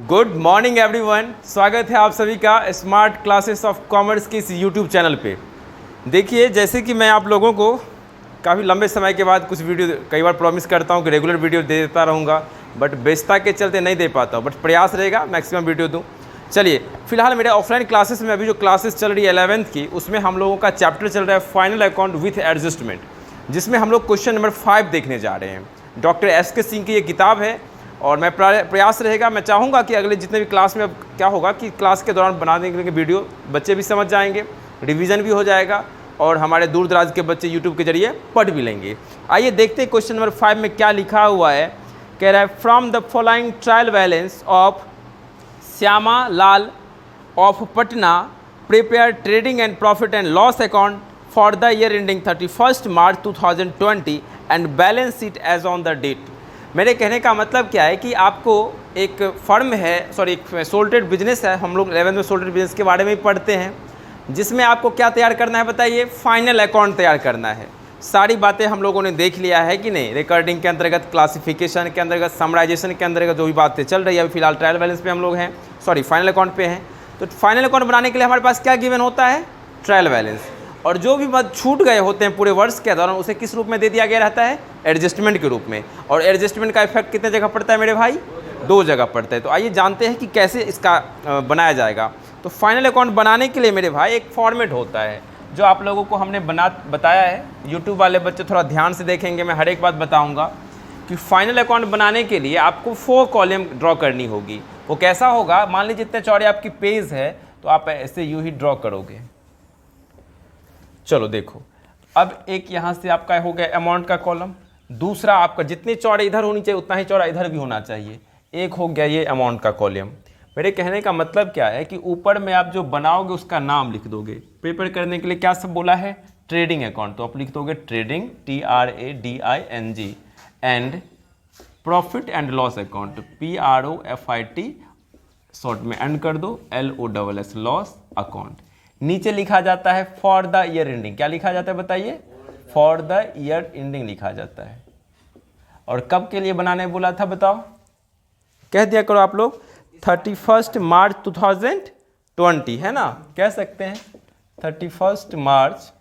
Good morning everyone, स्वागत है आप सभी का स्मार्ट क्लासेस ऑफ कॉमर्स के इस यूट्यूब चैनल पे। देखिए, जैसे कि मैं आप लोगों को काफ़ी लंबे समय के बाद कुछ वीडियो कई बार प्रॉमिस करता हूँ कि रेगुलर वीडियो दे देता रहूँगा, बट व्यस्तता के चलते नहीं दे पाता हूँ, बट प्रयास रहेगा मैक्सिमम वीडियो दूँ। चलिए, फिलहाल मेरे ऑफलाइन क्लासेस में अभी जो क्लासेस चल रही है 11th की, उसमें हम लोगों का चैप्टर चल रहा है फाइनल अकाउंट विथ एडजस्टमेंट, जिसमें हम लोग क्वेश्चन नंबर 5 देखने जा रहे हैं। Doctor S K. सिंह की ये किताब है और मैं प्रयास रहेगा, मैं चाहूँगा कि अगले जितने भी क्लास में अब क्या होगा कि क्लास के दौरान बना देंगे वीडियो, बच्चे भी समझ जाएंगे, रिवीजन भी हो जाएगा और हमारे दूर दराज के बच्चे यूट्यूब के जरिए पढ़ भी लेंगे। आइए देखते हैं क्वेश्चन नंबर 5 में क्या लिखा हुआ है। कह रहा है, from the following trial balance of Shyama Lal of Patna prepare trading and profit and loss account for the year ending 31 March 2020 and balance sheet as on the date. मेरे कहने का मतलब क्या है कि आपको एक फर्म है, एक सोल ट्रेड बिजनेस है, हम लोग 11th में सोल ट्रेड बिजनेस के बारे में ही पढ़ते हैं, जिसमें आपको क्या तैयार करना है बताइए, फाइनल अकाउंट तैयार करना है। सारी बातें हम लोगों ने देख लिया है कि नहीं, रिकॉर्डिंग के अंतर्गत, क्लासिफिकेशन के अंतर्गत, समराइजेशन के अंतर्गत जो भी बातें चल रही है। अभी फिलहाल ट्रायल बैलेंस पे हम लोग हैं, फाइनल अकाउंट पे हैं। तो फाइनल अकाउंट बनाने के लिए हमारे पास क्या गिवन होता है, ट्रायल बैलेंस, और जो भी मत छूट गए होते हैं पूरे वर्ष के दौरान, उसे किस रूप में दे दिया गया रहता है, एडजस्टमेंट के रूप में। और एडजस्टमेंट का इफेक्ट कितने जगह पड़ता है मेरे भाई, 2 जगह पड़ता है। तो आइए जानते हैं कि कैसे इसका बनाया जाएगा। तो फाइनल अकाउंट बनाने के लिए मेरे भाई एक फॉर्मेट होता है जो आप लोगों को हमने बताया है। यूट्यूब वाले बच्चे थोड़ा ध्यान से देखेंगे, मैं हर एक बात बताऊँगा कि फाइनल अकाउंट बनाने के लिए आपको 4 कॉलम ड्रॉ करनी होगी। वो कैसा होगा, मान लीजिए जितने चौड़े आपकी पेज है तो आप ऐसे यूँ ही ड्रॉ करोगे। चलो देखो, अब एक यहाँ से आपका हो गया अमाउंट का कॉलम, दूसरा आपका जितनी चौड़े इधर होनी चाहिए उतना ही चौड़ा इधर भी होना चाहिए, एक हो गया ये अमाउंट का कॉलम। मेरे कहने का मतलब क्या है कि ऊपर में आप जो बनाओगे उसका नाम लिख दोगे। प्रिपेयर करने के लिए क्या सब बोला है, ट्रेडिंग अकाउंट, तो आप लिख दोगे trading, TRADING, and profit and loss account, PROFIT, short में एंड कर दो, LOSS, लॉस अकाउंट। नीचे लिखा जाता है फॉर द ईयर एंडिंग, क्या लिखा जाता है बताइए, फॉर द ईयर एंडिंग लिखा जाता है। और कब के लिए बनाने बोला था बताओ, कह दिया करो आप लोग, 31 मार्च 2020 है ना, कह सकते हैं 31 मार्च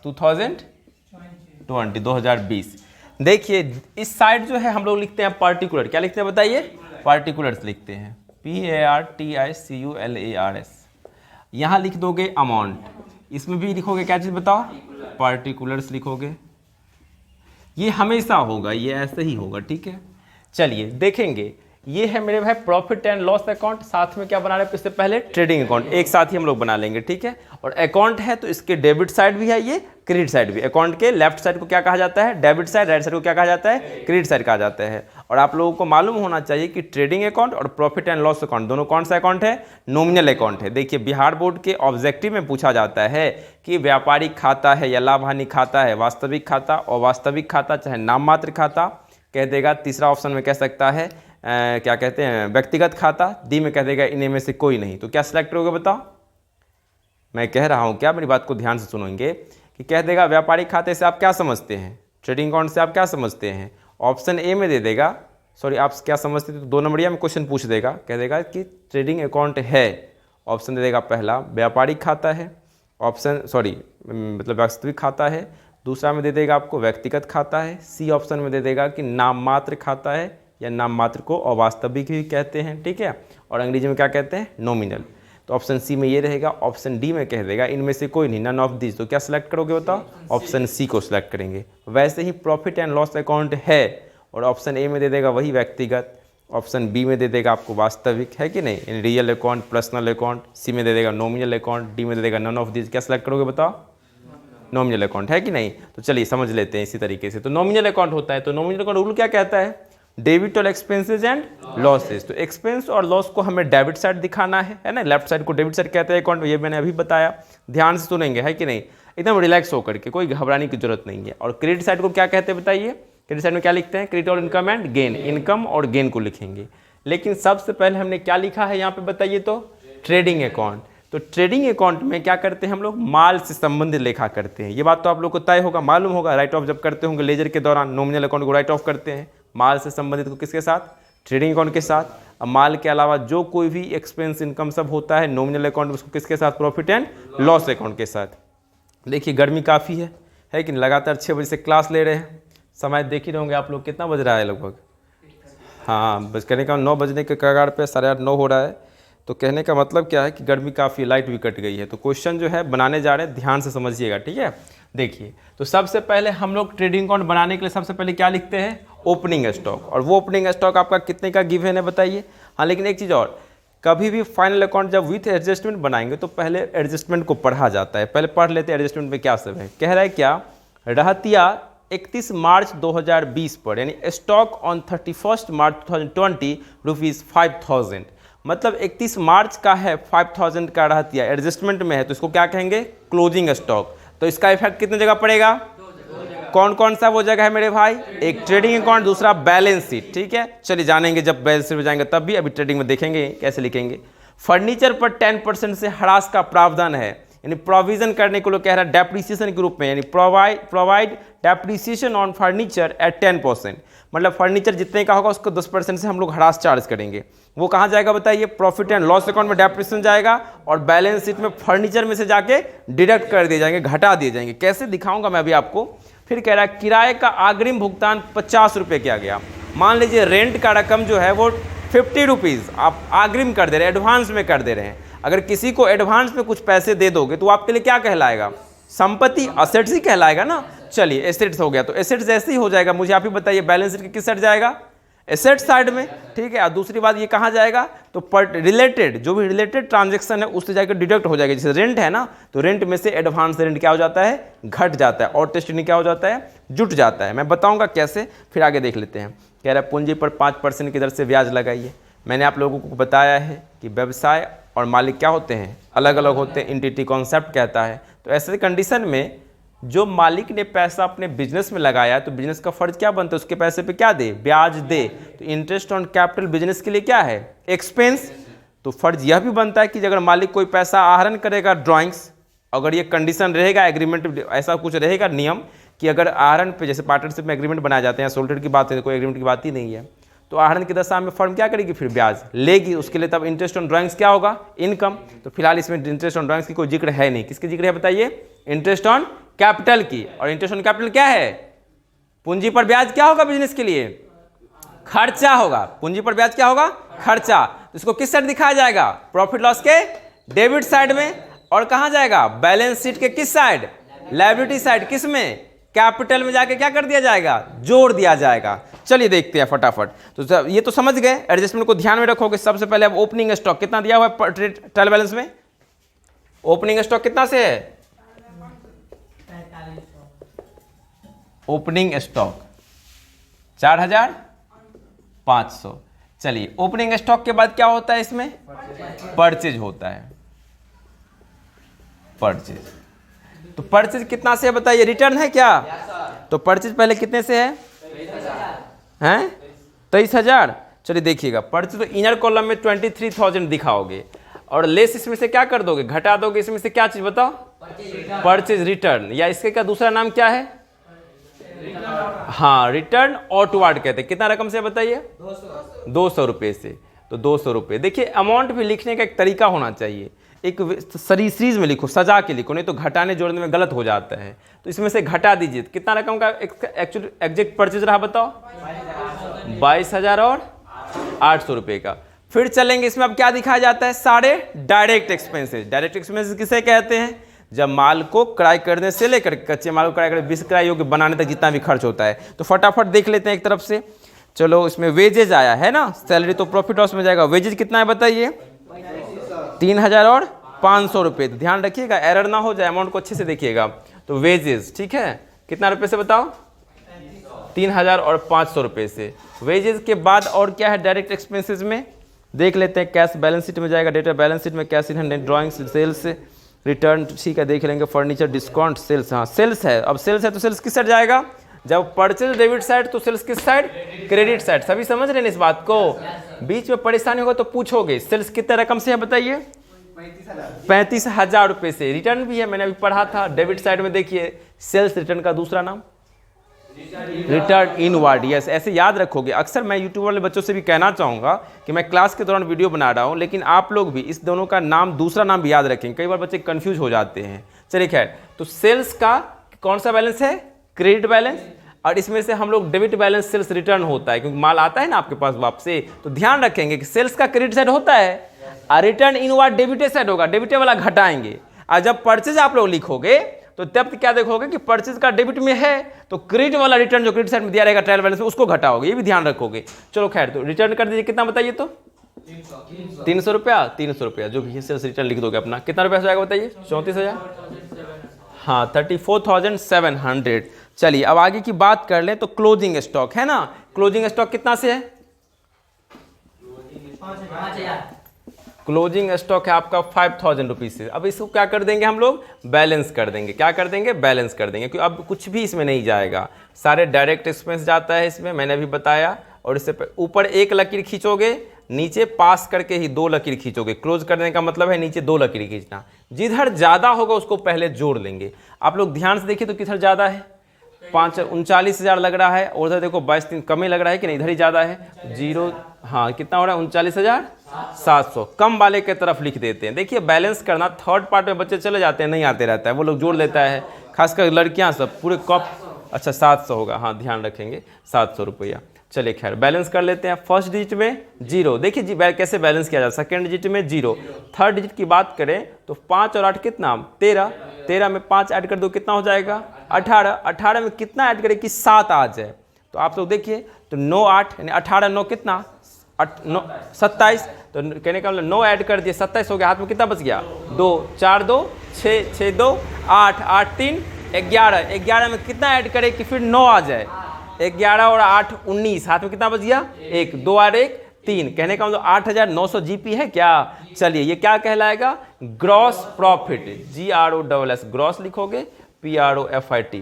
2020। देखिए इस साइड जो है हम लोग लिखते हैं पार्टिकुलर, क्या लिखते हैं बताइए, पार्टिकुलर्स लिखते हैं, PARTICULARS। यहाँ लिख दोगे अमाउंट, इसमें भी लिखोगे क्या चीज़ बताओ, पार्टिकुलर्स लिखोगे। ये हमेशा होगा, ये ऐसे ही होगा, ठीक है। चलिए देखेंगे, ये है मेरे भाई प्रॉफिट एंड लॉस अकाउंट, साथ में क्या बना रहे हैं, इससे पहले ट्रेडिंग अकाउंट, एक साथ ही हम लोग बना लेंगे, ठीक है। और अकाउंट है तो इसके डेबिट साइड भी है, ये क्रेडिट साइड भी। अकाउंट के लेफ्ट साइड को क्या कहा जाता है, डेबिट साइड, राइट साइड को क्या कहा जाता है, क्रेडिट साइड कहा जाता है। और आप लोगों को मालूम होना चाहिए कि ट्रेडिंग अकाउंट और प्रॉफिट एंड लॉस अकाउंट दोनों कौन सा अकाउंट है, नॉमिनल अकाउंट है। देखिए बिहार बोर्ड के ऑब्जेक्टिव में पूछा जाता है कि व्यापारिक खाता है या लाभ हानि खाता है, वास्तविक खाता, अवास्तविक खाता, चाहे नाम मात्र खाता, कह देगा। तीसरा ऑप्शन में कह सकता है क्या कहते हैं, व्यक्तिगत खाता। डी में कह देगा इन्हीं में से कोई नहीं। तो क्या सिलेक्ट करोगे बताओ, मैं कह रहा हूँ क्या, मेरी बात को ध्यान से सुनेंगे, कि कह देगा व्यापारिक खाते से आप क्या समझते हैं, ट्रेडिंग अकाउंट से आप क्या समझते हैं। ऑप्शन ए में दे देगा, आप क्या समझते थे, तो 2 नंबरिया में क्वेश्चन पूछ देगा, कह देगा कि ट्रेडिंग अकाउंट है। ऑप्शन दे देगा पहला व्यापारिक खाता है, ऑप्शन मतलब वास्तविक खाता है। दूसरा में दे देगा आपको व्यक्तिगत खाता है। सी ऑप्शन में दे देगा कि नाम मात्र खाता है, या नाम मात्र को अवास्तविक भी कहते हैं, ठीक है। और अंग्रेजी में क्या कहते हैं, नॉमिनल। तो ऑप्शन सी में ये रहेगा। ऑप्शन डी में कह देगा इनमें से कोई नहीं, नन ऑफ दिस। तो क्या सिलेक्ट करोगे बताओ, ऑप्शन सी को सिलेक्ट करेंगे। वैसे ही प्रॉफिट एंड लॉस अकाउंट है, और ऑप्शन ए में दे देगा वही व्यक्तिगत, ऑप्शन बी में दे देगा आपको वास्तविक, है कि नहीं, रियल अकाउंट, पर्सनल अकाउंट। सी में दे देगा नॉमिनल अकाउंट, डी में दे देगा नन ऑफ दिस। क्या सिलेक्ट करोगे बताओ, नॉमिनल अकाउंट, है कि नहीं। तो चलिए समझ लेते हैं इसी तरीके से। तो नॉमिनल अकाउंट होता है, तो नॉमिनल अकाउंट रूल क्या कहता है, डेबिट और एक्सपेंसेस एंड लॉसेस। तो एक्सपेंस और लॉस को हमें डेबिट साइड दिखाना है ना, लेफ्ट साइड को डेबिट साइड कहते हैं अकाउंट, ये मैंने अभी बताया, ध्यान से सुनेंगे, है कि नहीं, एकदम रिलैक्स होकर के, कोई घबराने की जरूरत नहीं है। और क्रेडिट साइड को क्या कहते हैं बताइए, क्रेडिट साइड में क्या लिखते हैं, क्रेडिट और इनकम एंड गेन, इनकम और गेन को लिखेंगे। लेकिन सबसे पहले हमने क्या लिखा है यहाँ पे बताइए, तो ट्रेडिंग अकाउंट। तो ट्रेडिंग अकाउंट में क्या करते हैं हम लोग, माल से संबंधित लेखा करते हैं। ये बात तो आप लोग को तय होगा, मालूम होगा, राइट ऑफ जब करते होंगे लेजर के दौरान, नॉमिनल अकाउंट को राइट ऑफ करते हैं, माल से संबंधित को किसके साथ, ट्रेडिंग अकाउंट के साथ। अब माल के अलावा जो कोई भी एक्सपेंस इनकम सब होता है नॉमिनल अकाउंट में, उसको किसके साथ, प्रॉफिट एंड लॉस अकाउंट के साथ। देखिए गर्मी काफ़ी है कि लगातार 6 बजे से क्लास ले रहे हैं, समय देख ही रहे होंगे आप लोग, कितना बज रहा है लगभग, हाँ बस कहने का 9 बजने के कगार पे 8:30 9 हो रहा है। तो कहने का मतलब क्या है कि गर्मी काफ़ी, लाइट भी कट गई है। तो क्वेश्चन जो है बनाने जा रहे हैं, ध्यान से समझिएगा, ठीक है। देखिए तो सबसे पहले हम लोग ट्रेडिंग अकाउंट बनाने के लिए सबसे पहले क्या लिखते हैं, ओपनिंग स्टॉक। और वो ओपनिंग स्टॉक आपका कितने का गिवन है बताइए। हाँ लेकिन एक चीज़ और, कभी भी फाइनल अकाउंट जब विथ एडजस्टमेंट बनाएंगे तो पहले एडजस्टमेंट को पढ़ा जाता है। पहले पढ़ लेते हैं एडजस्टमेंट में क्या सब है। कह रहा है क्या, रहतिया 31 मार्च 2020 पर, यानी स्टॉक ऑन 31 मार्च 2020 ₹5000, मतलब 31 मार्च का है, 5000 का रहतिया एडजस्टमेंट में है, तो इसको क्या कहेंगे, क्लोजिंग स्टॉक। तो इसका इफेक्ट कितने जगह पड़ेगा, कौन कौन सा वो जगह है मेरे भाई, एक ट्रेडिंग अकाउंट, दूसरा बैलेंस शीट, ठीक है। चलिए जानेंगे जब बैलेंस शीट में जाएंगे तब भी, अभी ट्रेडिंग में देखेंगे कैसे लिखेंगे। फर्नीचर पर 10% से ह्रास का प्रावधान है, यानी प्रोविजन करने को लोग कह रहा है डेप्रिसिएशन के रूप में, यानी provide depreciation on furniture at 10%, मतलब फर्नीचर जितने का होगा उसको 10% से हम लोग ह्रास चार्ज करेंगे। वो कहाँ जाएगा बताइए, प्रॉफिट एंड लॉस अकाउंट में डेप्रिसिएशन जाएगा, और बैलेंस शीट में फर्नीचर में से जाके डिडक्ट कर दिए जाएंगे, घटा दिए जाएंगे। कैसे दिखाऊंगा मैं अभी आपको। फिर कह रहा है किराए का अग्रिम भुगतान 50 रुपये किया गया। मान लीजिए रेंट का रकम जो है वो 50 रुपीज़ आप अग्रिम कर दे रहे हैं, एडवांस में कर दे रहे हैं। अगर किसी को एडवांस में कुछ पैसे दे दोगे तो आपके लिए क्या कहलाएगा, संपत्ति, असेट्स ही कहलाएगा ना। चलिए एसेट्स हो गया, तो एसेट्स ऐसे ही हो जाएगा। मुझे आप ही बताइए बैलेंस शीट किस साइड जाएगा, एसेट साइड में, ठीक है। और दूसरी बात ये कहाँ जाएगा, तो रिलेटेड, जो भी रिलेटेड ट्रांजेक्शन है उससे जाकर डिडक्ट हो जाएगा। जैसे रेंट है ना, तो रेंट में से एडवांस रेंट क्या हो जाता है, घट जाता है, और टेस्टिंग क्या हो जाता है, जुट जाता है। मैं बताऊंगा कैसे, फिर आगे देख लेते हैं। कह रहा है पूंजी पर 5% की दर से ब्याज लगाइए। मैंने आप लोगों को बताया है कि व्यवसाय और मालिक क्या होते हैं, अलग अलग होते हैं, एंटिटी कॉन्सेप्ट कहता है। तो ऐसे कंडीशन में जो मालिक ने पैसा अपने बिजनेस में लगाया है तो बिजनेस का फर्ज क्या बनता है, उसके पैसे पे क्या दे, ब्याज दे। तो इंटरेस्ट ऑन कैपिटल बिजनेस के लिए क्या है, एक्सपेंस। तो फर्ज यह भी बनता है कि अगर मालिक कोई पैसा आहरण करेगा ड्राइंग्स, अगर ये कंडीशन रहेगा, एग्रीमेंट ऐसा कुछ रहेगा नियम कि अगर आहरण पे, जैसे पार्टनरशिप में एग्रीमेंट बनाया जाते हैं, सोल्टेड की बात है, कोई एग्रीमेंट की बात ही नहीं है, तो आहरण की दशा में फर्म क्या करेगी, फिर ब्याज लेगी, उसके लिए तब इंटरेस्ट ऑन ड्राइंग्स क्या होगा, इनकम। तो फिलहाल इसमें इंटरेस्ट ऑन ड्राइंग्स की कोई जिक्र है नहीं। किसकी जिक्र है बताइए, इंटरेस्ट ऑन कैपिटल की। और इंटरेस्ट ऑन कैपिटल क्या है, पूंजी पर ब्याज क्या होगा, बिजनेस के लिए खर्चा होगा। पूंजी पर ब्याज क्या होगा, खर्चा। तो इसको किस साइड दिखाया जाएगा, प्रॉफिट लॉस के डेबिट साइड में। और कहां जाएगा, बैलेंस शीट के किस साइड, लायबिलिटी साइड। किस में, कैपिटल में जाके क्या कर दिया जाएगा, जोड़ दिया जाएगा। चलिए देखते हैं फटाफट। तो ये तो समझ गए, एडजस्टमेंट को ध्यान में रखोगे। सबसे पहले अब ओपनिंग स्टॉक कितना दिया हुआ है ट्रायल बैलेंस में, ओपनिंग स्टॉक कितना से है, ओपनिंग स्टॉक 4500। चलिए ओपनिंग स्टॉक के बाद क्या होता है, इसमें परचेज होता है, परचेज। तो परचेज कितना से है बताइए, रिटर्न है क्या, तो परचेज पहले कितने से है, 23,000। चलिए देखिएगा, परचेज तो इनर कॉलम में 23,000 दिखाओगे, और लेस इसमें से क्या कर दोगे, घटा दोगे। इसमें से क्या चीज बताओ, परचेज रिटर्न, या इसके का दूसरा नाम क्या है, हाँ रिटर्न आउटवर्ड कहते हैं। कितना रकम से बताइए, 200 रुपये से। तो 200 रुपये। देखिए अमाउंट भी लिखने का एक तरीका होना चाहिए, एक सीरीज में लिखो, सजा के लिखो, नहीं तो घटाने जोड़ने में गलत हो जाता है। तो इसमें से घटा दीजिए, कितना रकम का एक्चुअल एग्जैक्ट परचेज रहा बताओ, 22,000 और 800 रुपये का। फिर चलेंगे, इसमें अब क्या दिखाया जाता है, सारे डायरेक्ट एक्सपेंसेस। डायरेक्ट एक्सपेंसेस किसे कहते हैं, जब माल को क्राई करने से लेकर कच्चे माल को क्राई करके विक्रय योग्य बनाने तक जितना भी खर्च होता है। तो फटाफट देख लेते हैं एक तरफ से। चलो इसमें वेजेज आया है ना, सैलरी तो प्रॉफिट लॉस में जाएगा। वेजेज कितना है बताइए, 3,000 और 500 रुपये। तो ध्यान रखिएगा एरर ना हो जाए, अमाउंट को अच्छे से देखिएगा। तो वेजेस ठीक है, कितना रुपये से बताओ, 3,000 और 500 रुपये से। वेजेस के बाद और क्या है डायरेक्ट एक्सपेंसेस में, देख लेते हैं। कैश बैलेंस शीट में जाएगा, डेटा बैलेंस शीट में cash in hand, drawings, sales, return, ठीक है देख लेंगे। फर्नीचर, डिस्काउंट, सेल्स, हाँ सेल्स है। अब सेल्स है तो सेल्स किस साइड जाएगा, जब परचेज डेबिट साइड तो सेल्स किस साइड, क्रेडिट साइड। सभी समझ रहे हैं इस बात को, बीच में परेशानी होगा तो पूछोगे। सेल्स कितने रकम से है बताइए, 35,000 रुपये से। रिटर्न भी है, मैंने अभी पढ़ा था डेबिट साइड में, देखिए सेल्स रिटर्न का दूसरा नाम रिटर्न इनवर्ड। यस, ऐसे याद रखोगे। अक्सर मैं यूट्यूब वाले बच्चों से भी कहना चाहूँगा कि मैं क्लास के दौरान वीडियो बना रहा हूँ, लेकिन आप लोग भी इस दोनों का नाम, दूसरा नाम भी याद रखें। कई बार बच्चे कंफ्यूज हो जाते हैं। चलिए खैर, तो सेल्स का कौन सा बैलेंस है? Credit balance. और इसमें से हम लोग डेबिट बैलेंस सेल्स रिटर्न होता है, क्योंकि माल आता है ना आपके पास वापस। तो ध्यान रखेंगे कि सेल्स का क्रेडिट साइड होता है और रिटर्न इनवर्ड डेबिट साइड होगा। डेबिट वाला घटाएंगे। और जब परचेज आप लोग लिखोगे तो तब क्या देखोगे कि परचेज का डेबिट में है, तो क्रेडिट वाला रिटर्न जो क्रेडिट साइड में दिया रहेगा ट्रायल बैलेंस में, उसको घटाओगे। ये भी ध्यान रखोगे। चलो खैर, तो रिटर्न कर दीजिए। कितना बताइए? तो 300 रुपया। 300 रुपया जो भी सेल्स रिटर्न लिख दोगे अपना। कितना रुपया हो जाएगा बताइए? 34,000। हाँ, 34,700। चलिए अब आगे की बात कर लें। तो क्लोजिंग स्टॉक है ना, क्लोजिंग स्टॉक कितना से है? क्लोजिंग स्टॉक है आपका 5,000 रुपीज से। अब इसको क्या कर देंगे हम लोग? बैलेंस कर देंगे। क्या कर देंगे? बैलेंस कर देंगे, क्योंकि अब कुछ भी इसमें नहीं जाएगा, सारे डायरेक्ट एक्सपेंस जाता है इसमें, मैंने अभी बताया। और इससे ऊपर एक लकीर खींचोगे, नीचे पास करके ही 2 लकीर खींचोगे। क्लोज करने का मतलब है नीचे 2 लकीर खींचना। जिधर ज़्यादा होगा उसको पहले जोड़ लेंगे। आप लोग ध्यान से देखिए तो किधर ज़्यादा है? 39,000 लग रहा है, और उधर देखो 22,300 कम ही लग रहा है कि नहीं? इधर ही ज़्यादा है। जीरो, हाँ कितना हो रहा है? 39,700। कम वाले के तरफ लिख देते हैं। देखिए बैलेंस करना, थर्ड पार्ट में बच्चे चले जाते हैं, नहीं आते रहता है, वो लोग जोड़ लेता है, खासकर लड़कियां सब पूरे कप। अच्छा 700 होगा, हाँ ध्यान रखेंगे, 700 रुपया। चलिए खैर बैलेंस कर लेते हैं। फर्स्ट डिजिट में 0, देखिए जी कैसे बैलेंस किया जाए। सेकेंड डिजिट में 0। थर्ड डिजिट की बात करें तो 5 और 8 कितना? 13। 13 में 5 ऐड कर दो, कितना हो जाएगा? 18। 18 में कितना ऐड करें कि 7 आ जाए? तो आप लोग देखिए, तो 9 8 यानी 18 9 कितना? 27। तो कहने का मतलब 9 ऐड कर दिए, 27 हो गया। हाथ में कितना बच गया? 2 4 2 6 6 2 8 8 3 11। 11 में कितना ऐड करें कि फिर 9 आ जाए? 11 और 8 19। हाथ में कितना बच गया? 1 2 और 1 3। कहने का मतलब 8,900 जीपी है क्या? चलिए ये क्या कहलाएगा? Gross profit. GROSS, ग्रॉस लिखोगे, PROFIT,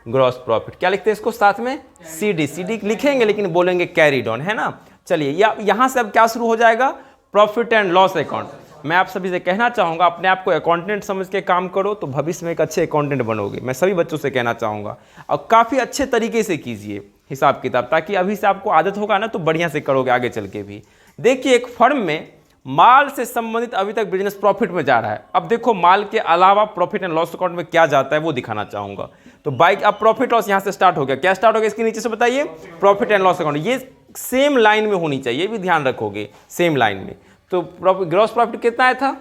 ग्रॉस प्रॉफिट। क्या लिखते हैं इसको साथ में? CD लिखेंगे, लेकिन बोलेंगे कैरीड ऑन, है ना। चलिए यहाँ से अब क्या शुरू हो जाएगा? Profit and loss account. मैं आप सभी से कहना चाहूँगा, अपने आप को अकाउंटेंट समझ के काम करो तो भविष्य में एक अच्छे अकाउंटेंट बनोगे। मैं सभी बच्चों से कहना चाहूँगा, और काफ़ी अच्छे तरीके से कीजिए हिसाब किताब, ताकि अभी से आपको आदत होगा ना तो बढ़िया से करोगे आगे चल के भी। देखिए एक फर्म में माल से संबंधित अभी तक बिजनेस प्रॉफिट में जा रहा है। अब देखो माल के अलावा प्रॉफिट एंड लॉस अकाउंट में क्या जाता है वो दिखाना चाहूँगा। तो बाइक अब प्रॉफिट लॉस यहाँ से स्टार्ट हो गया। क्या स्टार्ट हो गया इसके नीचे से बताइए? Profit and loss account. ये सेम लाइन में होनी चाहिए, ये भी ध्यान रखोगे, सेम लाइन में। तो ग्रॉस प्रॉफिट कितना आया था?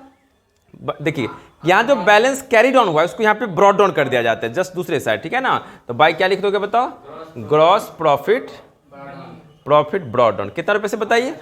देखिए यहाँ जो बैलेंस कैरीड ऑन हुआ है उसको यहाँ पे ब्रॉड डाउन कर दिया जाता है, जस्ट दूसरे साइड, ठीक है ना। तो बाई क्या लिख दोगे बताओ? Gross profit brought down. कितना रुपए से बताइए?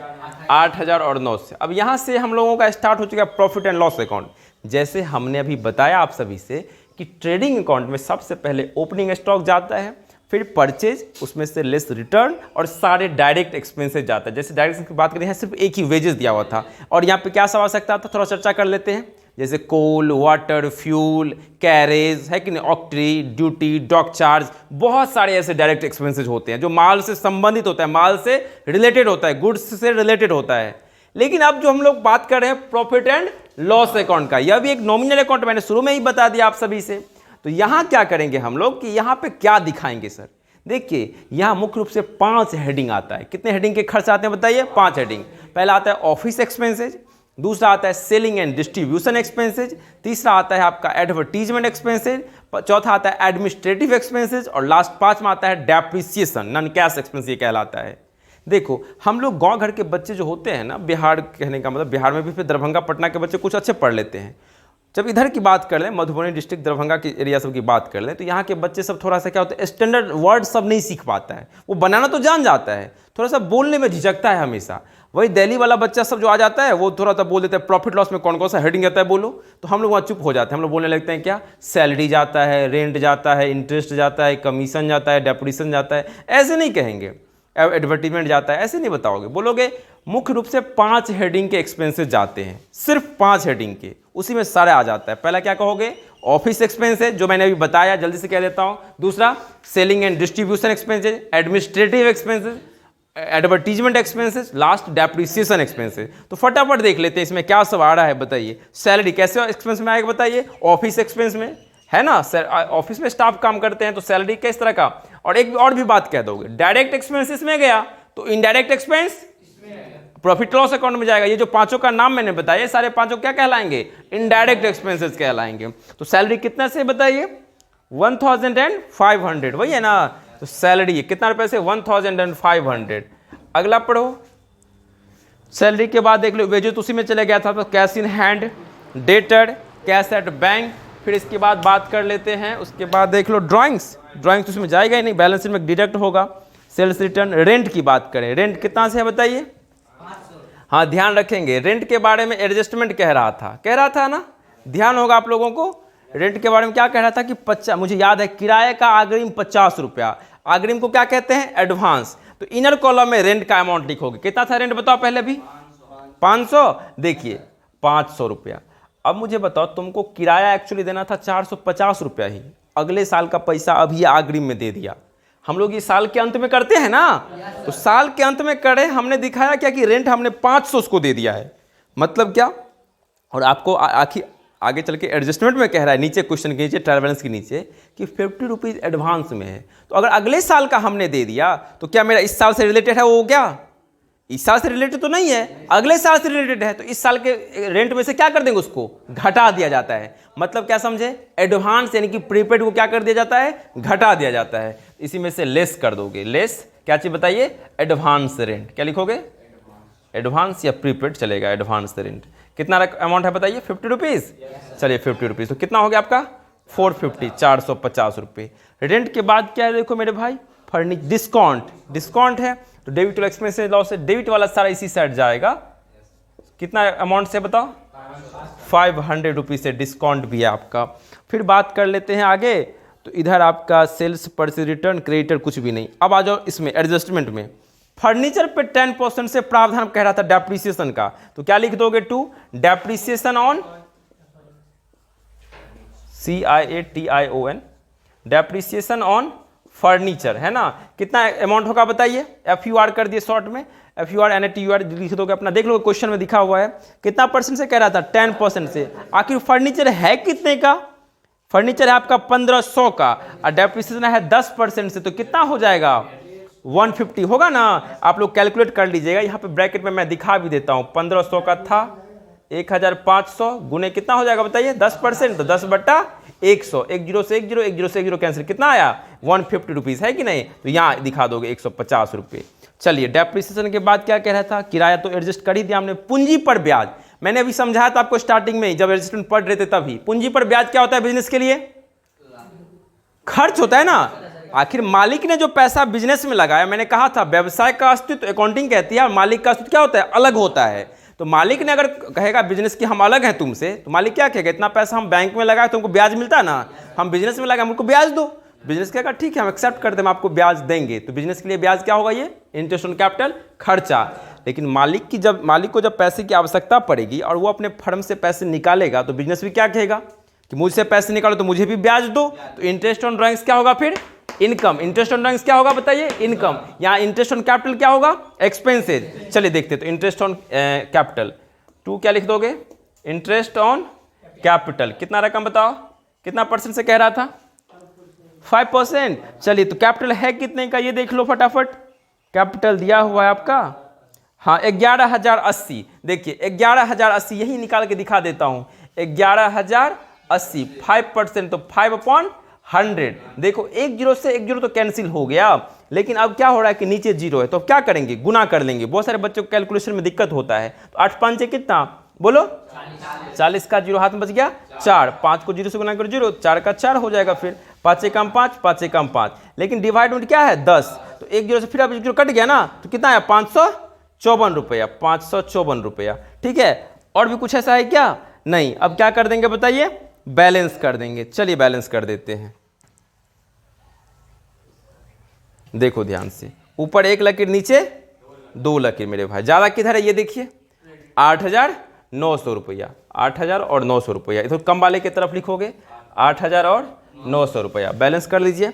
8,009 से। अब यहाँ से हम लोगों का स्टार्ट हो चुका है प्रॉफिट एंड लॉस अकाउंट। जैसे हमने अभी बताया आप सभी से कि ट्रेडिंग अकाउंट में सबसे पहले ओपनिंग स्टॉक जाता है, फिर परचेज, उसमें से लेस रिटर्न, और सारे डायरेक्ट एक्सपेंसेस जाता है। जैसे डायरेक्ट की बात करें हैं, सिर्फ एक ही वेजेस दिया हुआ था, और यहाँ पे क्या सब आ सकता था थोड़ा चर्चा कर लेते हैं। जैसे कोल, वाटर, फ्यूल, कैरेज है कि नहीं, ऑक्ट्री, ड्यूटी, डॉक चार्ज, बहुत सारे ऐसे डायरेक्ट एक्सपेंसेस होते हैं जो माल से संबंधित होता है, माल से रिलेटेड होता है, गुड्स से रिलेटेड होता है। लेकिन अब जो हम लोग बात कर रहे हैं प्रॉफिट एंड लॉस अकाउंट का, यह भी एक नॉमिनल अकाउंट, मैंने शुरू में ही बता दिया आप सभी से। तो यहाँ क्या करेंगे हम लोग कि यहाँ पे क्या दिखाएंगे सर? देखिए यहाँ मुख्य रूप से 5 हेडिंग आता है। कितने हेडिंग के खर्च आते हैं बताइए? 5 हेडिंग। पहला आता है ऑफिस एक्सपेंसेज, दूसरा आता है सेलिंग एंड डिस्ट्रीब्यूशन एक्सपेंसेज, तीसरा आता है आपका एडवर्टीजमेंट एक्सपेंसेज, चौथा आता है एडमिनिस्ट्रेटिव एक्सपेंसेज, और लास्ट 5वां आता है डेप्रिसिएशन, नॉन कैश एक्सपेंस ये कहलाता है। देखो हम लोग गांव घर के बच्चे जो होते हैं ना, बिहार कहने का मतलब बिहार में भी फिर दरभंगा पटना के बच्चे कुछ अच्छे पढ़ लेते हैं। जब इधर की बात कर लें, मधुबनी डिस्ट्रिक्ट दरभंगा की एरिया सब की बात कर लें, तो यहाँ के बच्चे सब थोड़ा सा क्या होता है, स्टैंडर्ड वर्ड सब नहीं सीख पाता है। वो बनाना तो जान जाता है, थोड़ा सा बोलने में झिझकता है हमेशा। वही दिल्ली वाला बच्चा सब जो आ जाता है वो थोड़ा सा बोल देता है प्रॉफिट लॉस में कौन कौन सा हेडिंग आता है बोलो, तो हम लोग वहाँ चुप हो जाते हैं। हम लोग बोलने लगते हैं क्या, सैलरी जाता है, रेंट जाता है, इंटरेस्ट जाता है, कमीशन जाता है, डेप्रिसिएशन जाता है, ऐसे नहीं कहेंगे। एडवर्टीजमेंट जाता है, ऐसे नहीं बताओगे, बोलोगे मुख्य रूप से 5 हेडिंग के एक्सपेंसेस जाते हैं, सिर्फ 5 हेडिंग के, उसी में सारे आ जाता है। पहला क्या कहोगे? ऑफिस एक्सपेंसेस, जो मैंने अभी बताया, जल्दी से कह देता हूं। दूसरा selling and distribution expenses, administrative expenses, advertisement expenses, last depreciation expenses. तो फटाफट देख लेते हैं इसमें क्या सब आ रहा है बताइए। सैलरी कैसे एक्सपेंस में आएगा बताइए? ऑफिस एक्सपेंस में है ना, ऑफिस में स्टाफ काम करते हैं तो सैलरी किस तरह का? और एक और भी बात कह दोगे, डायरेक्ट एक्सपेंसेस में गया तो indirect expense profit loss account में जाएगा। ये जो पांचों का नाम मैंने बताया, ये सारे पांचों क्या कहलाएंगे? इनडायरेक्ट एक्सपेंसेस कहलाएंगे। तो सैलरी कितना से बताइए? 1500, वही है ना। तो सैलरी कितना रुपए से? 1500। अगला पढ़ो। सैलरी के बाद देख लो वेजेस उसी में चले गया था, तो cash in hand, debtor, cash at bank. फिर इसके बाद बात कर लेते हैं, उसके बाद देख लो ड्राइंग्स उसमें जाएगा ही नहीं, बैलेंस शीट में डिडक्ट होगा। सेल्स रिटर्न, रेंट की बात करें, रेंट कितना से है बताइए? हाँ ध्यान रखेंगे, रेंट के बारे में एडजस्टमेंट कह रहा था ना, ध्यान होगा आप लोगों को। रेंट के बारे में क्या कह रहा था कि 50, मुझे याद है, किराए का अग्रिम 50 रुपया। अग्रिम को क्या कहते हैं? एडवांस। तो इनर कॉलम में रेंट का अमाउंट लिखोगे। कितना था रेंट बताओ पहले भी? 500। देखिए 500 रुपया। अब मुझे बताओ, तुमको किराया एक्चुअली देना था 450 रुपया ही, अगले साल का पैसा अभी अग्रिम में दे दिया। हम लोग ये साल के अंत में करते हैं ना, तो साल के अंत में करे, हमने दिखाया क्या कि रेंट हमने 500 उसको दे दिया है। मतलब क्या? और आपको आखिर आगे चल के एडजस्टमेंट में कह रहा है, नीचे क्वेश्चन के नीचे, ट्रायल बैलेंस के नीचे, कि 50 रुपीज़ एडवांस में है। तो अगर अगले साल का हमने दे दिया तो क्या मेरा इस साल से रिलेटेड है? वो क्या इस साल से रिलेटेड तो नहीं है, अगले साल से रिलेटेड है। तो इस साल के रेंट में से क्या कर देंगे? उसको घटा दिया जाता है। मतलब क्या समझे? एडवांस यानी कि प्रीपेड को क्या कर दिया जाता है? घटा दिया जाता है। इसी में से लेस कर दोगे। लेस क्या चीज बताइए? Advance rent. क्या लिखोगे? एडवांस या प्रीपेड चलेगा, एडवांस रेंट। कितना अमाउंट है बताइए? 50 रुपीज़। चलिए 50 रुपीज़, तो कितना हो गया आपका? 450, 450 रुपये। रेंट के बाद क्या है देखो मेरे भाई? फर्निचर, डिस्काउंट है। तो डेबिट वाला एक्सपेंसेस लॉस से डेबिट वाला सारा इसी साइड जाएगा। कितना अमाउंट से बताओ? 500 रुपीज़ से डिस्काउंट भी है आपका। फिर बात कर लेते हैं आगे। तो इधर आपका सेल्स परचेज रिटर्न, क्रेडिटर कुछ भी नहीं। अब आ जाओ इसमें एडजस्टमेंट में। फर्नीचर पे 10% से प्रावधान कह रहा था डेप्रिसिएशन का, तो क्या लिख दोगे? To depreciation on CIATION, depreciation on furniture, है ना। कितना अमाउंट होगा बताइए? FUR कर दिए शॉर्ट में, FUR NATUR लिख दोगे अपना। देख लो क्वेश्चन में दिखा हुआ है कितना परसेंट से कह रहा था? 10% से। आखिर फर्नीचर है कितने का? फर्नीचर है आपका 1500 का, और डेप्रिसिएशन है 10% से, तो कितना हो जाएगा? 150 होगा ना। आप लोग कैलकुलेट कर लीजिएगा, यहाँ पे ब्रैकेट में मैं दिखा भी देता हूँ। 1500 का था, 1500 गुने कितना हो जाएगा बताइए? 10%, तो 10/100। 10 से 10, 10 से 0 कैंसिल, कितना आया? 150 रुपीज़, है कि नहीं? तो यहाँ दिखा दोगे 150 रुपये। चलिए डेप्रिसिएशन के बाद क्या कह रहा था? किराया तो एडजस्ट कर ही दिया हमने। पूंजी पर ब्याज मैंने अभी समझाया था आपको स्टार्टिंग में ही, जब एडजस्टमेंट पढ़ रहे थे तभी। पूंजी पर ब्याज क्या होता है बिजनेस के लिए? खर्च होता है ना। आखिर मालिक ने जो पैसा बिजनेस में लगाया, मैंने कहा था व्यवसाय का अस्तित्व अकाउंटिंग कहती है, और मालिक का अस्तित्व क्या होता है? अलग होता है। तो मालिक ने अगर कहेगा बिजनेस की हम अलग हैं तुमसे, तो मालिक क्या कहेगा? इतना पैसा हम बैंक में लगाए, तुमको ब्याज मिलता है ना, हम बिजनेस में लगाए, हमको ब्याज दो। बिजनेस कहेगा ठीक है हम एक्सेप्ट करते हैं, हम आपको ब्याज देंगे। तो बिजनेस के लिए ब्याज क्या होगा? ये इंटरेस्ट ऑन कैपिटल, खर्चा। लेकिन मालिक को जब पैसे की आवश्यकता पड़ेगी और वो अपने फर्म से पैसे निकालेगा, तो बिजनेस भी क्या कहेगा कि मुझसे पैसे निकालो तो मुझे भी ब्याज दो। तो इंटरेस्ट ऑन ड्राइंग्स क्या होगा फिर? इनकम। इंटरेस्ट ऑन ड्राइंग्स क्या होगा बताइए? इनकम। यहाँ इंटरेस्ट ऑन कैपिटल क्या होगा? एक्सपेंसेज। चलिए देखते, तो इंटरेस्ट ऑन कैपिटल टू क्या लिख दोगे? Interest on capital. कितना रकम बताओ? कितना परसेंट से कह रहा था? 5%। चलिए तो कैपिटल है कितने का ये देख लो फटाफट। कैपिटल दिया हुआ है आपका, हाँ 11,080। देखिए 11,080, यही निकाल के दिखा देता हूँ। 11,080, 5% तो 5/100। देखो 1 0 से 1 0 तो कैंसिल हो गया, लेकिन अब क्या हो रहा है कि नीचे 0 है, तो क्या करेंगे? गुना कर लेंगे। बहुत सारे बच्चों को कैलकुलेशन में दिक्कत होता है। तो 8 5 कितना बोलो? 40 का 0 हाथ में बच गया 4। 5 को 0 से गुना करो 0, 4 का 4 हो जाएगा। फिर 5 कम 5, 5 कम 5, लेकिन डिवाइड में क्या है? 10। तो 1 0 से फिर अब 1 0 कट गया ना, तो कितना आया? 554 रुपया। 554 रुपया, ठीक है। और भी कुछ ऐसा है क्या? नहीं। अब क्या कर देंगे बताइए? बैलेंस कर देंगे। चलिए बैलेंस कर देते हैं। देखो ध्यान से, ऊपर 1 लकीर, नीचे 2 लकीर मेरे भाई। ज्यादा किधर है ये देखिए? 8,900 रुपया। 8,000 और 900 रुपया। इधर कम वाले की तरफ लिखोगे 8,000 और 900 रुपया। बैलेंस कर लीजिए।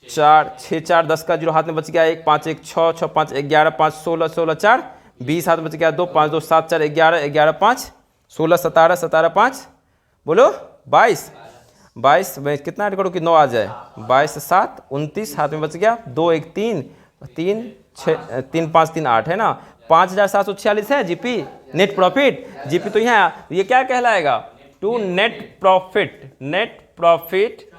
4 6 4 10 का 0 हाथ में बच गया 1, 5 1 6 6 5 11 5 16 16 4 20 हाथ में बच गया 2, 5 2 7 4 11 11 5 16 17 17 5 बोलो 22। 22 में कितना ऐड करो कि 9 आ जाए, 22 7 29, हाथ में बच गया 2 1 3 3 6 3 5 3 8 है ना, 5746 है जीपी नेट प्रॉफिट। जीपी तो यहाँ ये क्या कहलाएगा, टू नेट प्रॉफिट,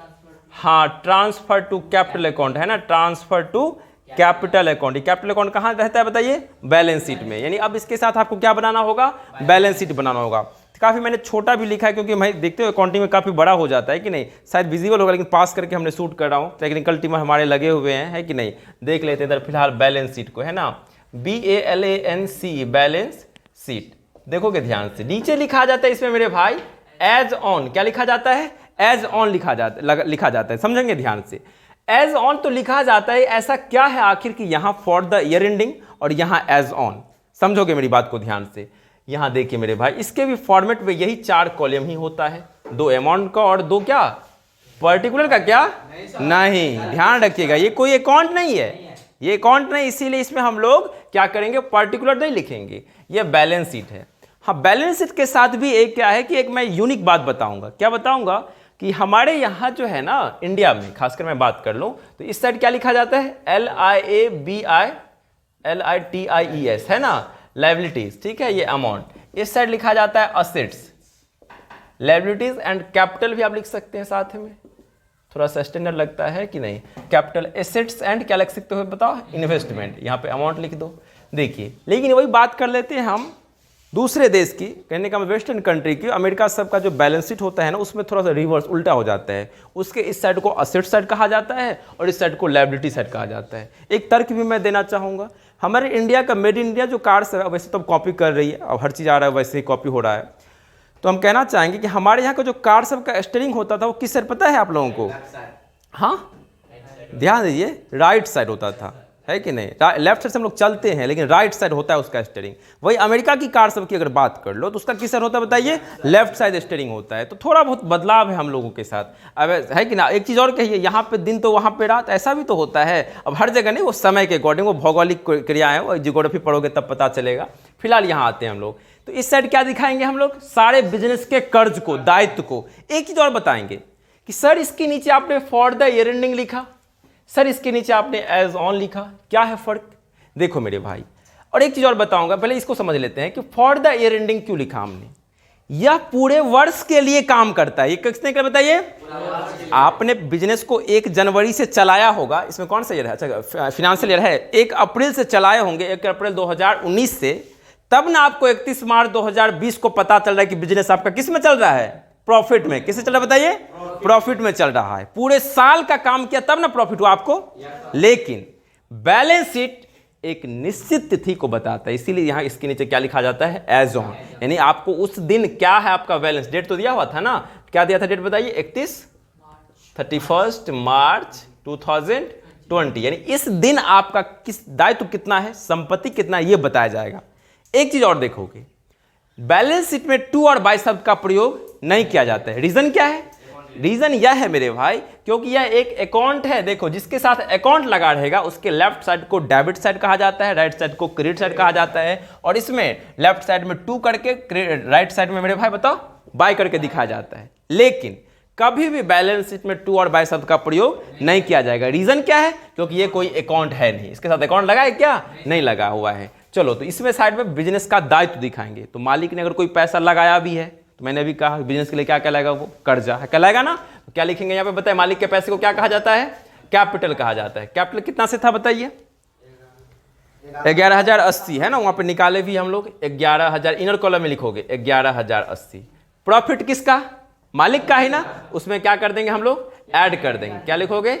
हाँ ट्रांसफर टू कैपिटल अकाउंट है ना, transfer to capital account. Capital account कहाँ रहता है बताइए, बैलेंस शीट में। यानी अब इसके साथ आपको क्या बनाना होगा, बैलेंस शीट बनाना होगा। काफ़ी मैंने छोटा भी लिखा है क्योंकि मैं देखते हो अकाउंटिंग में काफ़ी बड़ा हो जाता है कि नहीं, शायद विजिबल होगा लेकिन पास करके हमने शूट कर रहा हूँ, टेक्निकल टीम हमारे लगे हुए हैं, है कि नहीं। देख लेते हैं इधर फिलहाल बैलेंस शीट को, है ना, BALANC बैलेंस शीट। देखोगे ध्यान से, नीचे लिखा जाता है इसमें मेरे भाई एज ऑन, क्या लिखा जाता है, एज ऑन लिखा जाता है, समझेंगे ध्यान से। एज ऑन तो लिखा जाता है, ऐसा क्या है आखिर कि यहां फॉर द ईयर एंडिंग और यहां एज ऑन, समझोगे मेरी बात को ध्यान से। यहां देखिए मेरे भाई, इसके भी फॉर्मेट में यही 4 कॉलम ही होता है, 2 अमाउंट का और 2 क्या पर्टिकुलर का, क्या नहीं, ध्यान रखिएगा ये कोई अकाउंट नहीं है, ये अकाउंट नहीं, इसीलिए इसमें हम लोग क्या करेंगे, पर्टिकुलर नहीं लिखेंगे, ये बैलेंस शीट है। हाँ, बैलेंस शीट के साथ भी एक क्या है कि एक मैं यूनिक बात बताऊंगा। क्या बताऊंगा कि हमारे यहाँ जो है ना इंडिया में, खासकर मैं बात कर लूँ तो इस साइड क्या लिखा जाता है, LIABILITIES है ना, लायबिलिटीज, ठीक है, ये अमाउंट। इस साइड लिखा जाता है असेट्स, लायबिलिटीज एंड कैपिटल भी आप लिख सकते हैं साथ में, थोड़ा सा स्टैंडर्ड लगता है कि नहीं। कैपिटल एसेट्स एंड क्या लिख सकते हो बताओ, इन्वेस्टमेंट, यहाँ पे अमाउंट लिख दो। देखिए लेकिन वही बात कर लेते हैं हम दूसरे देश की, कहने का वेस्टर्न कंट्री की, अमेरिका सब का जो बैलेंस शीट होता है ना, उसमें थोड़ा सा रिवर्स उल्टा हो जाता है। उसके इस साइड को असेट साइड कहा जाता है और इस साइड को लायबिलिटी साइड कहा जाता है। एक तर्क भी मैं देना चाहूँगा, हमारे इंडिया का मेड इन इंडिया जो कार्ड्स है वैसे तो कॉपी कर रही है, अब हर चीज़ आ रहा है वैसे ही कॉपी हो रहा है, तो हम कहना चाहेंगे कि हमारे यहाँ का जो कार्ड सब का स्टेरिंग होता था वो किस साइड पता है आप लोगों को, हाँ ध्यान दीजिए, राइट साइड होता था, है कि नहीं। लेफ्ट साइड से हम लोग चलते हैं लेकिन राइट साइड होता है उसका स्टीयरिंग। वही अमेरिका की कार सब की अगर बात कर लो तो उसका किस साइड होता है बताइए, लेफ्ट साइड स्टीयरिंग होता है। तो थोड़ा बहुत बदलाव है हम लोगों के साथ, अब है कि ना। एक चीज़ और कहिए, यहाँ पे दिन तो वहाँ पे रात, ऐसा भी तो होता है। अब हर जगह नहीं, वो समय के अकॉर्डिंग, वो भौगोलिक क्रियाएं, वो जियोग्राफी पढ़ोगे तब पता चलेगा। फिलहाल यहाँ आते हैं हम लोग, तो इस साइड क्या दिखाएंगे हम लोग, सारे बिजनेस के कर्ज को, दायित्व को। एक चीज़ और बताएंगे कि सर इसके नीचे आपने फॉर द ईयर एंडिंग लिखा, सर इसके नीचे आपने एज ऑन लिखा, क्या है फर्क, देखो मेरे भाई। और एक चीज और बताऊंगा, पहले इसको समझ लेते हैं कि फॉर द ईयर एंडिंग क्यों लिखा हमने। यह पूरे वर्ष के लिए काम करता है। ये किसने कर बताइए, आपने बिजनेस को 1 जनवरी से चलाया होगा, इसमें कौन सा ईयर है, अच्छा फिनेंशियल ईयर है, 1 अप्रैल से चलाए होंगे, 1 अप्रैल 2019 से, तब ना आपको 31 मार्च 2020 को पता चल रहा है कि बिजनेस आपका किस में चल रहा है, प्रॉफिट में। किससे चल रहा है बताइए, प्रॉफिट में चल रहा है। पूरे साल का काम किया तब ना प्रॉफिट हुआ आपको। लेकिन बैलेंस शीट एक निश्चित तिथि को बताता है, इसीलिए यहां इसके नीचे क्या लिखा जाता है, एज ऑन। यानी आपको उस दिन क्या है आपका बैलेंस, डेट तो दिया हुआ था ना, क्या दिया था डेट बताइए, 31 मार्च 2020। यानी इस दिन आपका किस दायित्व कितना है, संपत्ति कितना है, यह बताया जाएगा। एक चीज और देखोगे, बैलेंस शीट में टू और बाय शब्द का प्रयोग नहीं किया जाता है। रीजन क्या है, रीजन यह है मेरे भाई, क्योंकि यह एक अकाउंट है। देखो, जिसके साथ अकाउंट लगा रहेगा उसके लेफ्ट साइड को डेबिट साइड कहा जाता है, राइट साइड को क्रेडिट साइड कहा जाता है। और इसमें लेफ्ट साइड में टू करके, राइट साइड में मेरे भाई बताओ बाय करके दिखाया जाता है। लेकिन कभी भी बैलेंस शीट में टू और बाय शब्द का प्रयोग नहीं किया जाएगा। रीजन क्या है, क्योंकि ये कोई अकाउंट है नहीं, इसके साथ अकाउंट लगा है क्या, नहीं लगा हुआ है। चलो, तो इसमें साइड में बिजनेस का दायित्व दिखाएंगे। तो मालिक ने अगर कोई पैसा लगाया भी है, तो मैंने अभी कहा बिजनेस के लिए क्या कहलाएगा, वो कर्जा है, कहलाएगा ना। तो क्या लिखेंगे यहाँ पे बताए, मालिक के पैसे को क्या कहा जाता है, कैपिटल कहा जाता है। कैपिटल कितना से था बताइए, 11,080 है ना, वहां पे निकाले भी हम लोग 11,000, इनर कॉलम में लिखोगे 11,080। प्रॉफिट किसका, मालिक का ही ना, उसमें क्या कर देंगे हम लोग, ऐड कर देंगे। क्या लिखोगे,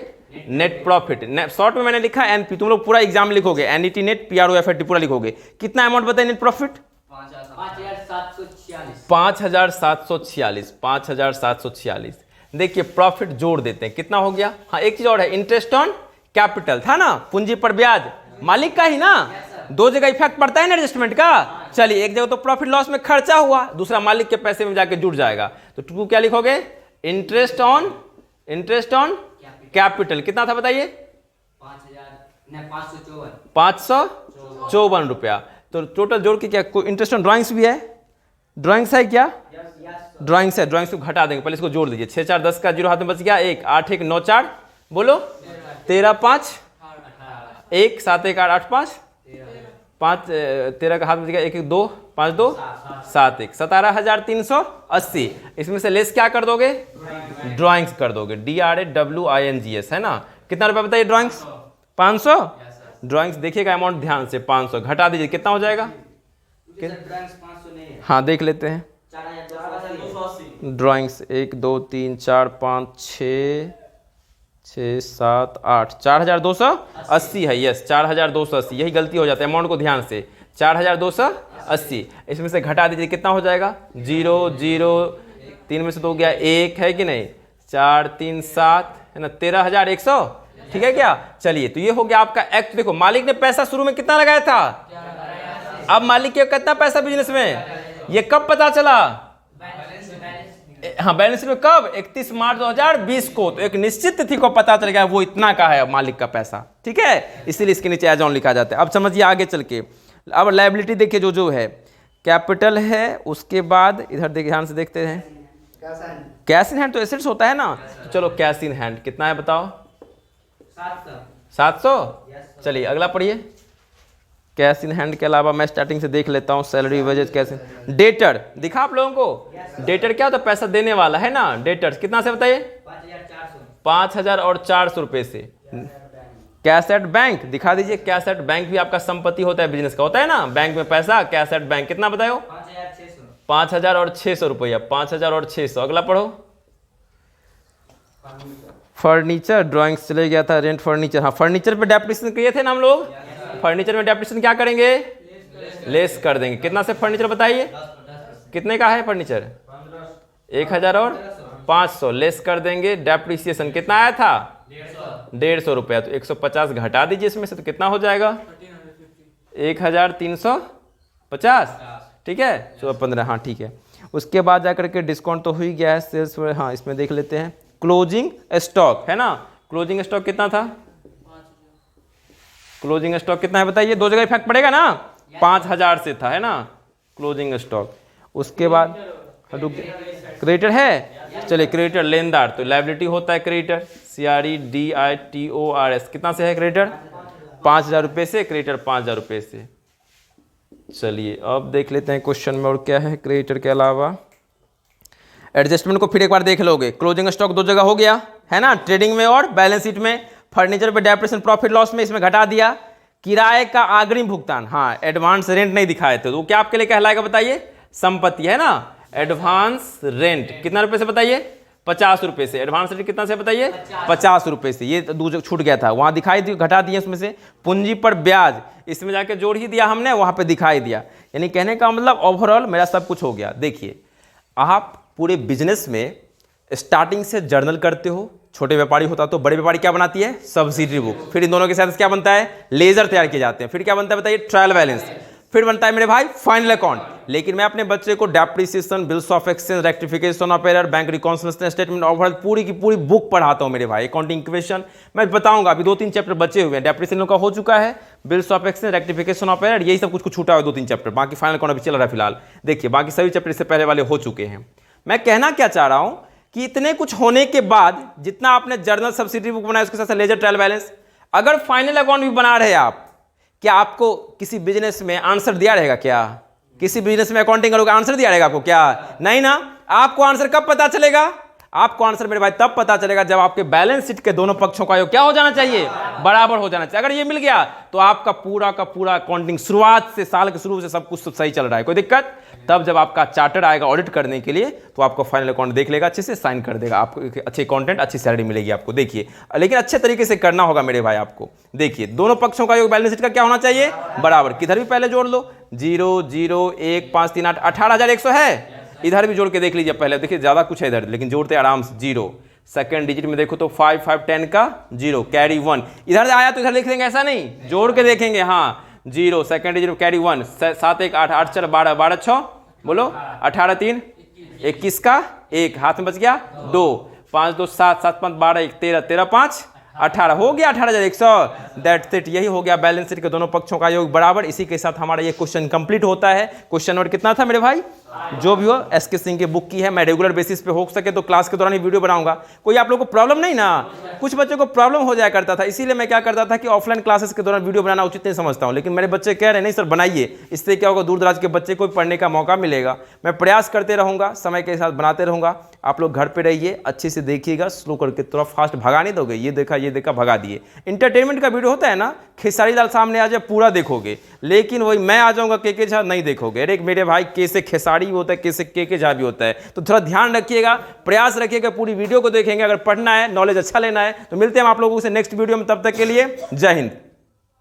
नेट प्रॉफिट। शॉर्ट में मैंने लिखा एनपी, तुम लोग पूरा एग्जाम लिखोगे, एनईटी नेट PROFIT पूरा लिखोगे। कितना अमाउंट बताइए नेट प्रॉफिट, 5,746। देखिए प्रॉफिट जोड़ देते हैं, कितना हो गया। हाँ, एक चीज और है, इंटरेस्ट ऑन कैपिटल था ना, पूंजी पर ब्याज, मालिक का ही ना। दो जगह इफेक्ट पड़ता है ना एडजस्टमेंट का। चलिए, एक जगह तो प्रॉफिट लॉस में खर्चा हुआ, दूसरा मालिक के पैसे में जाके जुड़ जाएगा। तो टू क्या लिखोगे, इंटरेस्ट ऑन कैपिटल। कितना था बताइए, 554 रुपया। तो टोटल जोड़ के क्या, कोई इंटरेस्ट ऑन ड्राइंग्स भी है, ड्राइंग्स है क्या? ड्राइंग्स है, ड्राइंग्स को घटा देंगे, पहले इसको जोड़ दीजिए। 6 4 10 का 0 हाथ में बच गया, 1 8 1 9 4 बोलो 13 5 1 7 1 8 8 5 5 13 का हाथ में बच गया, 1 1 2 5 2 7 1 17,380। इसमें से लेस क्या कर दोगे? ड्राइंग्स कर दोगे, DRAWINGS है ना। कितना रुपया बताइए ड्राइंग्स? 500। ड्राइंग्स देखिएगा अमाउंट ध्यान से, 500 घटा दीजिए, कितना हो जाएगा? हाँ देख लेते हैं। ड्राइंग्स 1 2 3 4 5 6 6 7 8 4,280 है। यस 4,280, यही गलती हो जाता है, अमाउंट को ध्यान से। 4,280 इसमें से घटा दीजिए, कितना हो जाएगा? 0 0 3 में से तो हो गया 1 है कि नहीं, 4 3 7 है ना, 13,100। ठीक है क्या? चलिए तो ये हो गया आपका एक्ट। देखो मालिक ने पैसा शुरू में कितना लगाया था, अब मालिक के कितना पैसा बिजनेस में, ये कब पता चला? हाँ बैलेंस शीट में कब? 31 मार्च 2020 को। तो एक निश्चित तिथि को पता चल गया वो इतना का है मालिक का पैसा। ठीक है, इसीलिए इसके नीचे एज ऑन लिखा जाता है। अब समझिए आगे चल के, अब लायबिलिटी देखिए जो है कैपिटल है, उसके बाद इधर देखिए ध्यान से देखते हैं, कैश इन हैंड तो एसेट्स होता है ना। तो चलो कैश इन हैंड कितना है बताओ? 700। चलिए अगला पढ़िए। कैश इन हैंड के अलावा मैं स्टार्टिंग से देख लेता हूँ, सैलरी वेजेस कैसे। डेटर दिखा आप लोगों को? डेटर क्या होता है? पैसा देने वाला है ना। डेटर कितना से बताइए? 5,400 रुपये से। कैश एट बैंक दिखा दीजिए। कैश एट बैंक भी आपका संपत्ति होता है, बिजनेस का होता है ना, बैंक में पैसा। कैश एट बैंक कितना बताओ? 5,600 रुपया। 5,600। अगला पढ़ो। फर्नीचर ड्राइंग्स चले गया था, रेंट फर्नीचर। हाँ फर्नीचर पे डेप्रिसिएशन किए थे ना हम लोग। फर्नीचर में डेप्रिसिएशन क्या करेंगे? लेस कर देंगे। कितना से फर्नीचर बताइए? कितने का है फर्नीचर? 1,500 लेस कर देंगे। डेप्रिसिएशन कितना आया था? 150 रुपया। तो 150 घटा दीजिए इसमें से, तो कितना हो जाएगा? 1,350। ठीक है, 15। हाँ ठीक है। उसके बाद जाकर के डिस्काउंट तो हो ही गया है सेल्स। हाँ इसमें देख लेते हैं क्लोजिंग स्टॉक है ना। क्लोजिंग स्टॉक कितना था? क्लोजिंग स्टॉक कितना है बताइए? दो जगह इफेक्ट पड़ेगा ना। 5,000 से था है ना क्लोजिंग स्टॉक। उसके बाद क्रेडिटर है। चलिए क्रेडिटर लेनदार, तो लायबिलिटी होता है क्रेडिटर, CREDITORS। कितना से है क्रेडिटर? 5,000 रुपये से। क्रेडिटर 5,000 रुपये से। चलिए अब देख लेते हैं क्वेश्चन में और क्या है क्रेडिटर के अलावा। एडजस्टमेंट को फिर एक बार देख लोगे। क्लोजिंग स्टॉक दो जगह हो गया है ना, ट्रेडिंग में और बैलेंस शीट में। फर्नीचर पे डेप्रिसिएशन प्रॉफिट लॉस में इसमें घटा दिया। किराए का अग्रिम भुगतान, हाँ एडवांस रेंट नहीं दिखाए थे, तो क्या आपके लिए कहलाएगा बताइए? संपत्ति है ना। एडवांस रेंट कितना रुपए से बताइए? 50 रुपये से। एडवांस रेंट कितना से बताइए? 50 रुपये से। ये दूसरे छूट गया था, वहाँ दिखाई दी, घटा दिया इसमें से। पूंजी पर ब्याज इसमें जाके जोड़ ही दिया हमने, वहाँ पे दिखाई दिया। यानी कहने का मतलब ओवरऑल मेरा सब कुछ हो गया। देखिए आप पूरे बिजनेस में स्टार्टिंग से जर्नल करते हो। छोटे व्यापारी होता तो, बड़े व्यापारी क्या बनाती है? Subsidiary book. फिर इन दोनों के साथ क्या बनता है? लेजर तैयार किए जाते हैं। फिर क्या बनता है बताइए? Trial balance. फिर बनता है मेरे भाई फाइनल अकाउंट। लेकिन मैं अपने बच्चे को depreciation, bills of exchange, rectification of error, bank reconciliation statement, overall पूरी की पूरी बुक पढ़ाता हूं मेरे भाई। अकाउंटिंग इक्वेशन मैं बताऊंगा। अभी 2-3 चैप्टर बचे हुए हैं। डेप्रिसिएशन का हो चुका है, bills of exchange, rectification of error, यही सब कुछ छूटा हुआ है 2-3 चैप्टर। बाकी फाइनल अकाउंट अभी चल रहा है फिलहाल। देखिए बाकी सभी चैप्टर इससे पहले वाले हो चुके हैं। मैं कहना क्या चाह रहा हूं कि इतने कुछ होने के बाद जितना आपने जर्नल, सब्सिडरी बुक बनाया, उसके साथ लेजर, ट्रायल बैलेंस, अगर फाइनल अकाउंट भी बना रहे आप, क्या आपको किसी बिजनेस में आंसर दिया रहेगा? क्या किसी बिजनेस में अकाउंटिंग करोगे आंसर दिया रहेगा आपको? क्या नहीं ना। आपको आंसर कब पता चलेगा? आपको आंसर मेरे भाई तब पता चलेगा जब आपके बैलेंस शीट के दोनों पक्षों का योग क्या हो जाना चाहिए? बराबर हो जाना चाहिए। अगर ये मिल गया तो आपका पूरा का पूरा अकाउंटिंग शुरुआत से, साल के शुरू से सब कुछ सही चल रहा है, कोई दिक्कत। तब जब आपका चार्टर आएगा ऑडिट करने के लिए, तो आपको फाइनल अकाउंट देख लेगा, अच्छे से साइन कर देगा, आपको अच्छे कंटेंट, अच्छी सैलरी मिलेगी आपको। देखिए लेकिन अच्छे तरीके से करना होगा मेरे भाई आपको। देखिए दोनों पक्षों का योग बैलेंस शीट का क्या होना चाहिए? बराबर। किधर भी पहले जोड़ लो, 0 0 1 5 3 8 18,100 है। इधर भी जोड़ के देख लीजिए पहले। देखिए ज्यादा कुछ है इधर, लेकिन जोड़ते आराम से। 0 सेकंड डिजिट में देखो तो 5 5 10 का 0 कैरी 1। इधर आया तो इधर लिख देंगे, ऐसा नहीं, जोड़ के देखेंगे। हाँ 0 सेकंड डिजिट में कैरी 1, 7 1 8 8 4 12 12 6 बोलो 18 3 21 का 1 हाथ में बच गया 2 5 2 7 7 5 12 1 13 13 5 18 हो गया 18,100। That's it. यही हो गया बैलेंस शीट के दोनों पक्षों का योग बराबर। इसी के साथ हमारा ये क्वेश्चन कंप्लीट होता है। क्वेश्चन नंबर कितना था मेरे भाई? जो भी हो SK सिंह की बुक की है। मैं रेगुलर बेसिस पे हो सके तो क्लास के दौरान ही वीडियो बनाऊंगा। कोई आप लोगों को प्रॉब्लम नहीं ना? कुछ बच्चों को प्रॉब्लम हो जाया करता था, इसीलिए मैं क्या करता था कि ऑफलाइन क्लासेस के दौरान वीडियो बनाना उचित नहीं समझता हूं। लेकिन मेरे बच्चे कह रहे हैं नहीं सर बनाइए, इससे क्या होगा दूर दराज के बच्चे को पढ़ने का मौका मिलेगा। मैं प्रयास करते रहूंगा, समय के साथ बनाते रहूंगा। आप लोग घर पे रहिए, अच्छे से देखिएगा, स्लो करके थोड़ा फास्ट भगा नहीं दोगे, ये देखा भगा दिए। इंटरटेनमेंट का वीडियो होता है ना, खेसारी लाल सामने आ जाए पूरा देखोगे, लेकिन वही मैं आ जाऊंगा के झा नहीं देखोगे। अरे मेरे भाई कैसे खेसारी भी होता है, कैसे के झा भी होता है। तो थोड़ा ध्यान रखिएगा, प्रयास रखिएगा, पूरी वीडियो को देखेंगे। अगर पढ़ना है, नॉलेज अच्छा लेना है तो मिलते हैं हम आप लोगों से नेक्स्ट वीडियो में। तब तक के लिए जय हिंद।